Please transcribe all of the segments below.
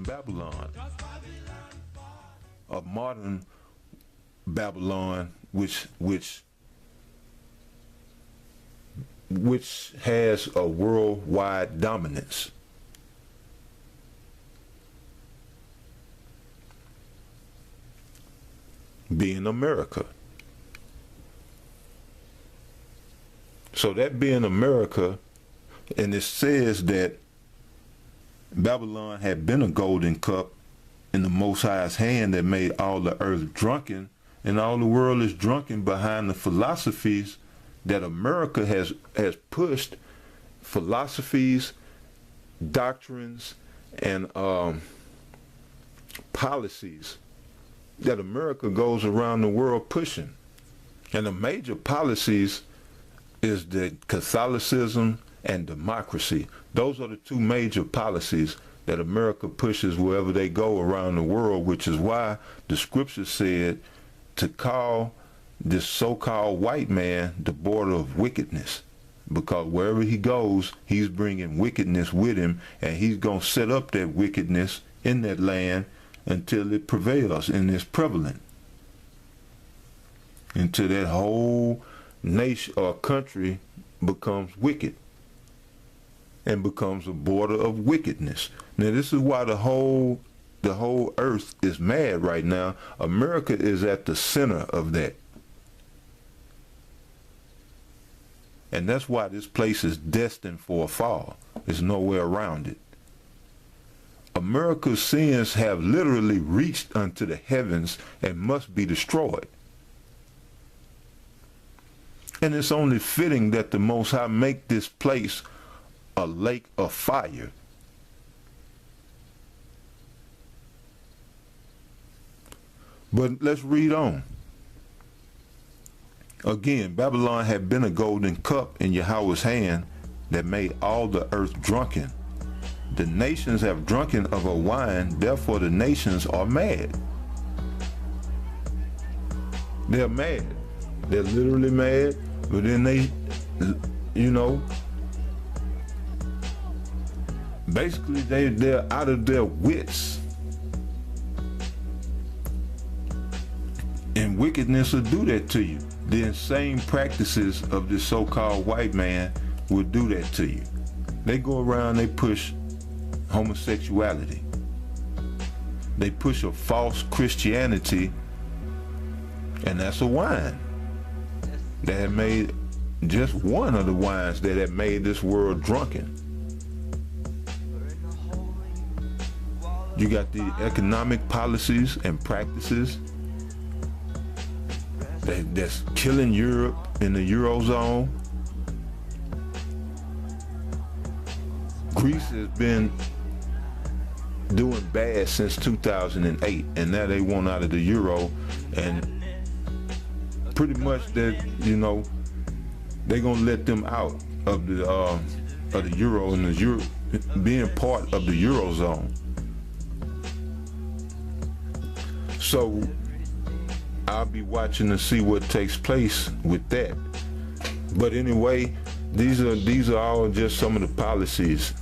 modern Babylon. A modern Babylon which has a worldwide dominance. Being America. So that being America, and it says that Babylon had been a golden cup in the Most High's hand that made all the earth drunken, and all the world is drunken behind the philosophies that America has pushed, philosophies, doctrines, and policies that America goes around the world pushing. And the major policies is the Catholicism and democracy. Those are the two major policies that America pushes wherever they go around the world, which is why the scripture said to call this so-called white man the border of wickedness, because wherever he goes, he's bringing wickedness with him, and he's going to set up that wickedness in that land until it prevails and is prevalent, until that whole nation or country becomes wicked and becomes a border of wickedness. Now this is why the whole earth is mad right now. America is at the center of that. And that's why this place is destined for a fall. There's no way around it. America's sins have literally reached unto the heavens and must be destroyed. And it's only fitting that the Most High make this place a lake of fire. But let's read on. Again, Babylon had been a golden cup in Yahweh's hand that made all the earth drunken. The nations have drunken of her wine, therefore the nations are mad. They're mad. They're literally mad, but then they, basically they're out of their wits. And wickedness will do that to you. The insane practices of this so-called white man will do that to you. They go around, they push homosexuality. They push a false Christianity, and that's a wine that had made, just one of the wines that had made this world drunken. You got the economic policies and practices that's killing Europe in the Eurozone. Greece has been doing bad since 2008, and now they want out of the Euro, and pretty much that, they're gonna let them out of the Euro and being part of the Eurozone. So I'll be watching to see what takes place with that. But anyway, these are all just some of the policies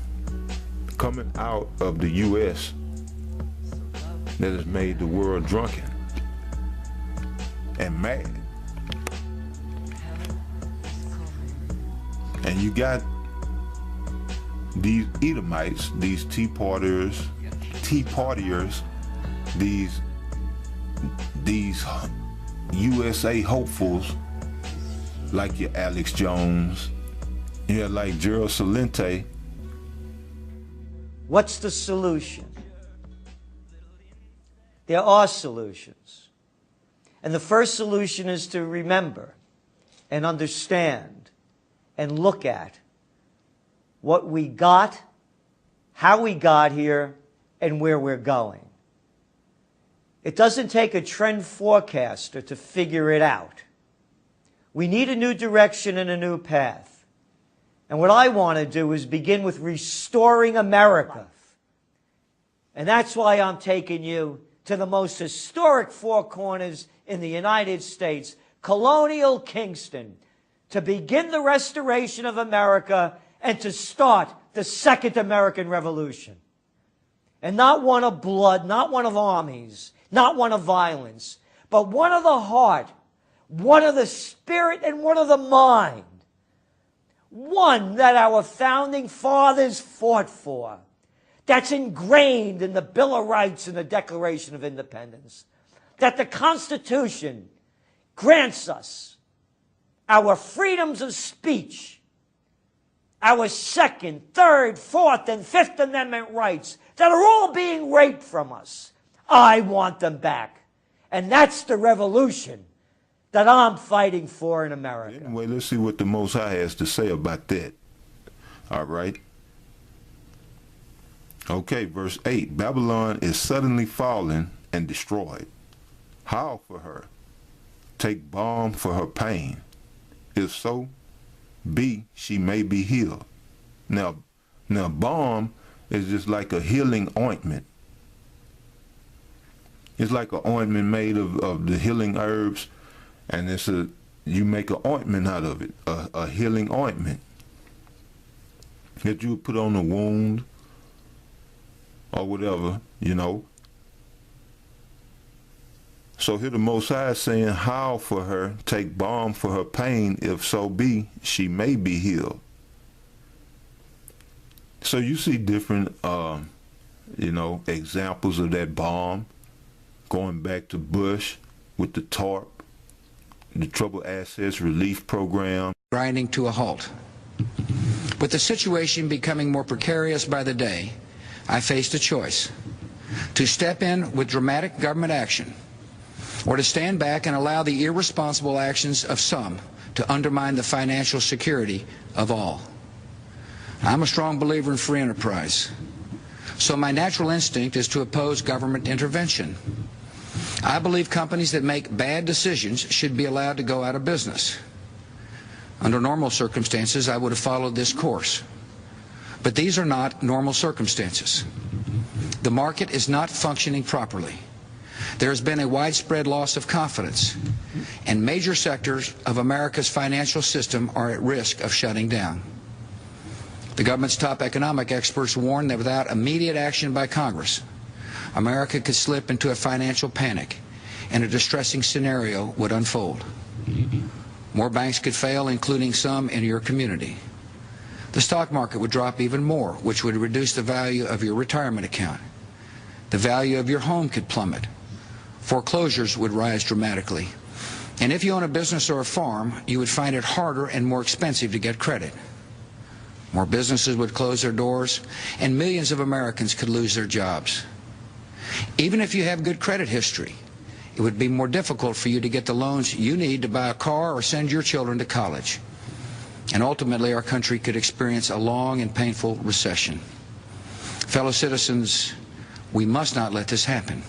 coming out of the U.S. that has made the world drunken and mad. And you got these Edomites, these tea partiers, these USA hopefuls, like your Alex Jones, like Gerald Celente. What's the solution? There are solutions. And the first solution is to remember and understand and look at what we got, how we got here, and where we're going. It doesn't take a trend forecaster to figure it out. We need a new direction and a new path. And what I want to do is begin with restoring America. And that's why I'm taking you to the most historic four corners in the United States, colonial Kingston, to begin the restoration of America and to start the Second American Revolution. and not one of blood, not one of armies, not one of violence, but one of the heart, one of the spirit, and one of the mind. One that our founding fathers fought for, that's ingrained in the Bill of Rights and the Declaration of Independence, that the Constitution grants us, our freedoms of speech, our Second, Third, Fourth, and Fifth Amendment rights that are all being raped from us. I want them back. And that's the revolution that I'm fighting for in America. Anyway, let's see what the Most High has to say about that. All right. Okay, verse 8. Babylon is suddenly fallen and destroyed. Howl for her. Take balm for her pain. If so, be she may be healed. Now balm is just like a healing ointment. It's like an ointment made of the healing herbs, and you make an ointment out of it, a healing ointment that you would put on a wound or whatever, you know. So here the Most High is saying, howl for her, take balm for her pain, if so be she may be healed. So you see different, examples of that balm, going back to Bush with the TARP, the Troubled Assets Relief Program. Grinding to a halt. With the situation becoming more precarious by the day, I faced a choice: to step in with dramatic government action, or to stand back and allow the irresponsible actions of some to undermine the financial security of all. I'm a strong believer in free enterprise, so my natural instinct is to oppose government intervention. I believe companies that make bad decisions should be allowed to go out of business. Under normal circumstances, I would have followed this course. But these are not normal circumstances. The market is not functioning properly. There has been a widespread loss of confidence, and major sectors of America's financial system are at risk of shutting down. The government's top economic experts warn that without immediate action by Congress, America could slip into a financial panic, and a distressing scenario would unfold. More banks could fail, including some in your community. The stock market would drop even more, which would reduce the value of your retirement account. The value of your home could plummet. Foreclosures would rise dramatically. And if you own a business or a farm, you would find it harder and more expensive to get credit. More businesses would close their doors, and millions of Americans could lose their jobs. Even if you have good credit history, it would be more difficult for you to get the loans you need to buy a car or send your children to college. And ultimately, our country could experience a long and painful recession. Fellow citizens, we must not let this happen.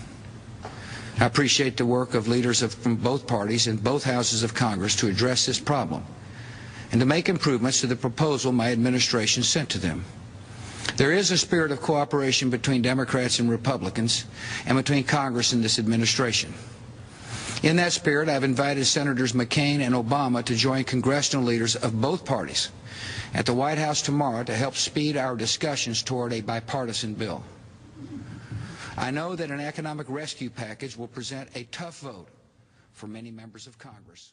I appreciate the work of leaders from both parties in both houses of Congress to address this problem and to make improvements to the proposal my administration sent to them. There is a spirit of cooperation between Democrats and Republicans, and between Congress and this administration. In that spirit, I've invited Senators McCain and Obama to join congressional leaders of both parties at the White House tomorrow to help speed our discussions toward a bipartisan bill. I know that an economic rescue package will present a tough vote for many members of Congress.